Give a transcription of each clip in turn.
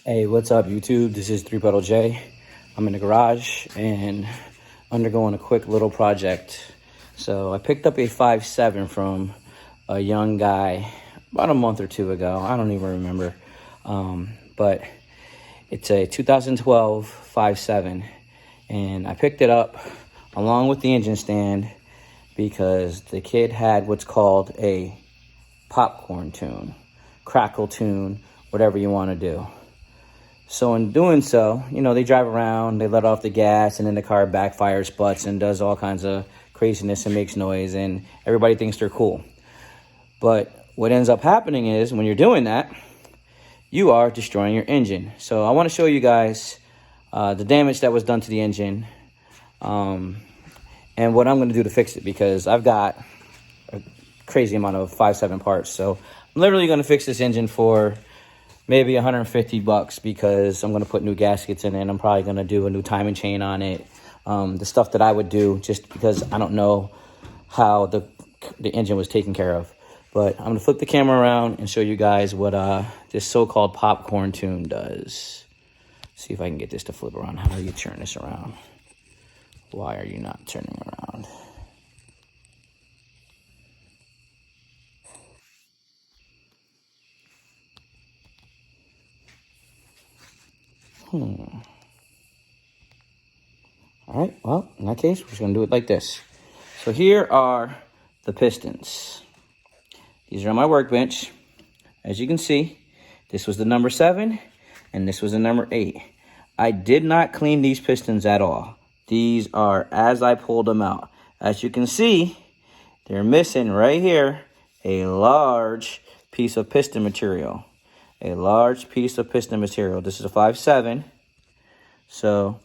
Hey, what's up, YouTube? This is 3 Pedal J. I'm in the garage and undergoing a quick little project. So I picked up a 5.7 from a young guy about a month or two ago. I don't even remember. But it's a 2012 5.7. And I picked it up along with the engine stand because the kid had what's called a popcorn tune, crackle tune, whatever you want to do. So in doing so, they drive around, they let off the gas, and then the car backfires, butts, and does all kinds of craziness and makes noise, and everybody thinks they're cool. But what ends up happening is when you're doing that, you are destroying your engine. So I want to show you guys the damage that was done to the engine and what I'm going to do to fix it, because I've got a crazy amount of 5.7 parts. So I'm literally going to fix this engine for maybe $150 because I'm going to put new gaskets in it. I'm probably going to do a new timing chain on it. The stuff that I would do just because I don't know how the engine was taken care of. But I'm going to flip the camera around and show you guys what this so-called popcorn tune does. See if I can get this to flip around. How do you turn this around? Why are you not turning around? All right, well, in that case, we're just going to do it like this. So here are the pistons. These are on my workbench. As you can see, this was the number 7, and this was the number 8. I did not clean these pistons at all. These are as I pulled them out. As you can see, they're missing right here a large piece of piston material. A large piece of piston material. This is a 5.7. So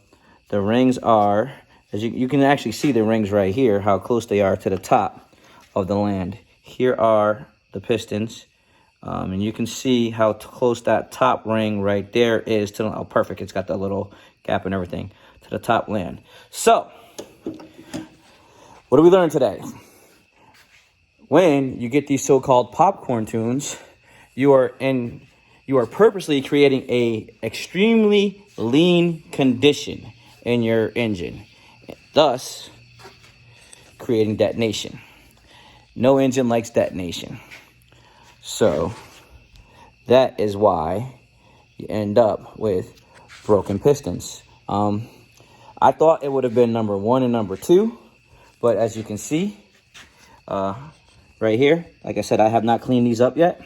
the rings are, as you can actually see the rings right here, how close they are to the top of the land. Here are the pistons. And you can see how close that top ring right there is to, oh, perfect. It's got that little gap and everything to the top land. So what did we learn today? When you get these so-called popcorn tunes, you are purposely creating a extremely lean condition in your engine, thus creating detonation. No engine likes detonation. So that is why you end up with broken pistons. I thought it would have been number 1 and number 2, but as you can see right here, like I said, I have not cleaned these up yet.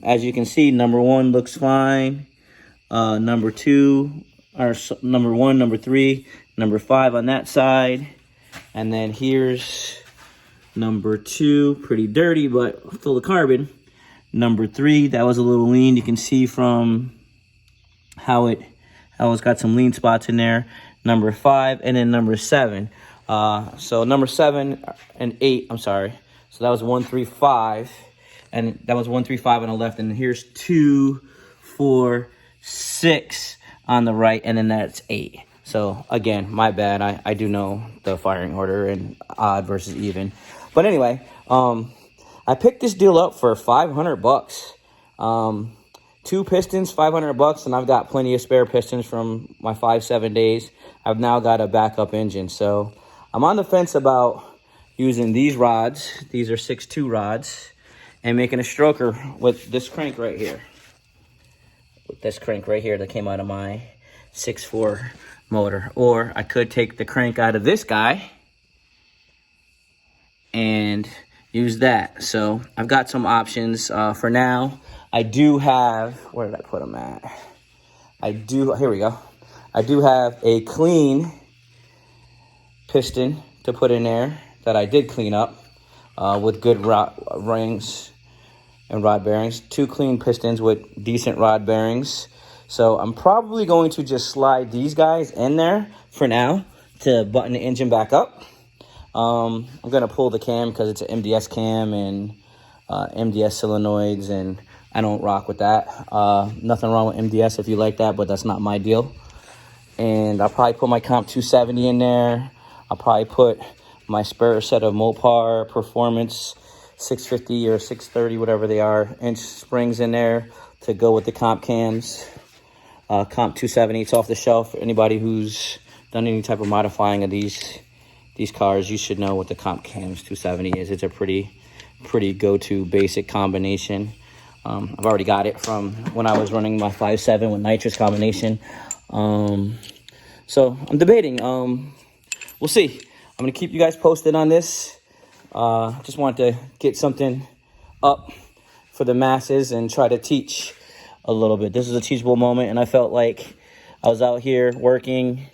As you can see, number 1 looks fine. Number 2, or number 1, number 3, number 5 on that side. And then here's number 2, pretty dirty, but full of carbon. Number 3, that was a little lean. You can see from how it's got some lean spots in there. Number 5, and then number 7. So number 7 and 8, I'm sorry. So that was 1, 3, 5. And that was 1, 3, 5 on the left, and here's 2, 4, 6 on the right, and then that's 8. So again, my bad. I do know the firing order and odd versus even. But anyway, I picked this deal up for $500. 2 pistons, $500, and I've got plenty of spare pistons from my 5.7 days. I've now got a backup engine, so I'm on the fence about using these rods. These are 6.2 rods. And making a stroker with this crank right here. With this crank right here that came out of my 6.4 motor. Or I could take the crank out of this guy and use that. So I've got some options. For now, I do have, where did I put them at? Here we go. I do have a clean piston to put in there that I did clean up. With good rings and rod bearings. 2 clean pistons with decent rod bearings. So I'm probably going to just slide these guys in there for now to button the engine back up. I'm going to pull the cam because it's an MDS cam and MDS solenoids, and I don't rock with that. Nothing wrong with MDS if you like that, but that's not my deal. And I'll probably put my Comp 270 in there. I'll probably put my spare set of Mopar Performance 650 or 630, whatever they are, inch springs in there to go with the comp cams. Comp 270. It's off the shelf. Anybody who's done any type of modifying of these cars, you should know what the Comp Cams 270 is. It's a pretty go-to basic combination. I've already got it from when I was running my 5.7 with nitrous combination. So I'm debating. We'll see. I'm going to keep you guys posted on this. Just wanted to get something up for the masses and try to teach a little bit. This is a teachable moment, and I felt like I was out here working.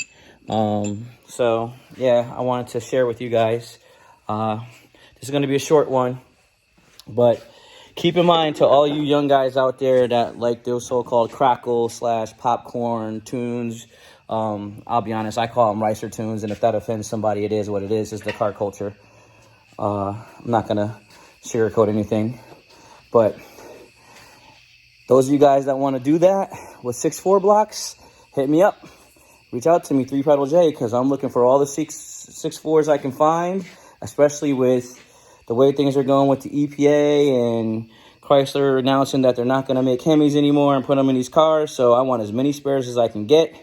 So yeah, I wanted to share with you guys. This is going to be a short one, but keep in mind, to all you young guys out there that like those so-called crackle / popcorn tunes, I'll be honest, I call them ricer tunes, and if that offends somebody, it is what it is. It's the car culture. I'm not going to sugarcoat anything, but those of you guys that want to do that with 6.4 blocks, hit me up. Reach out to me, 3Pedal J, because I'm looking for all the 6.4s I can find, especially with the way things are going with the EPA and Chrysler announcing that they're not going to make Hemis anymore and put them in these cars. So I want as many spares as I can get.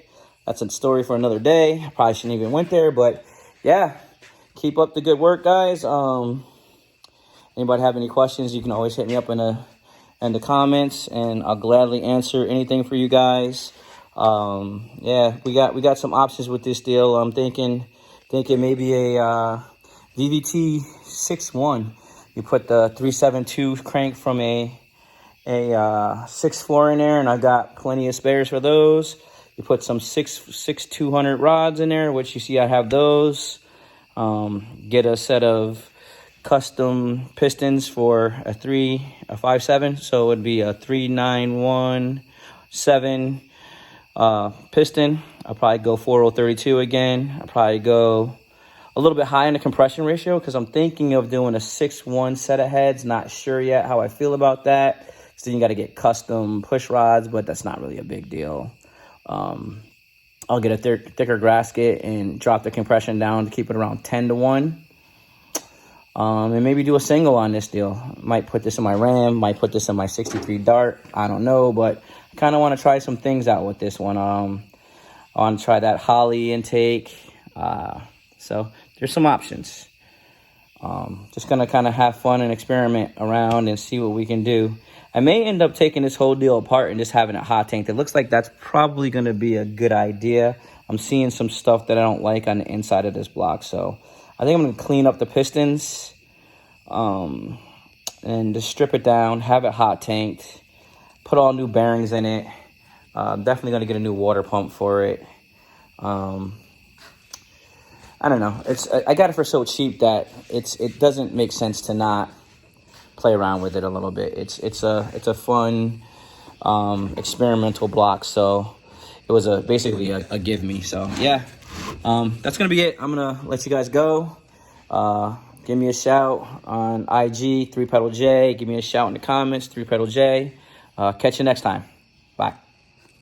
That's a story for another day. I probably shouldn't even went there, but yeah, keep up the good work, guys. Anybody have any questions, you can always hit me up in the comments, and I'll gladly answer anything for you guys. Yeah, we got some options with this deal. I'm thinking maybe a VVT 6.1. You put the 372 crank from a 6.4 in there, and I've got plenty of spares for those. You put some 200 rods in there, which you see I have those. Get a set of custom pistons for a 5.7, so it would be a 3917 piston. I'll probably go 4032 again. I'll probably go a little bit high in the compression ratio because I'm thinking of doing a 6.1 set of heads. Not sure yet how I feel about that. So you got to get custom push rods, but that's not really a big deal. I'll get a thicker gasket and drop the compression down to keep it around 10-1. And maybe do a single on this deal. Might put this in my Ram, might put this in my 63 Dart. I don't know, but I kind of want to try some things out with this one. I want to try that Holly intake. So there's some options. Just going to kind of have fun and experiment around and see what we can do. I may end up taking this whole deal apart and just having it hot tanked. It looks like that's probably going to be a good idea. I'm seeing some stuff that I don't like on the inside of this block. So I think I'm going to clean up the pistons and just strip it down, have it hot tanked, put all new bearings in it. Definitely going to get a new water pump for it. I don't know. I got it for so cheap that it doesn't make sense to not play around with it a little bit. It's a fun experimental block. So it was basically a give me. So yeah, that's gonna be it. I'm gonna let you guys go. Give me a shout on IG, 3Pedal J. Give me a shout in the comments, 3Pedal J. Catch you next time. Bye.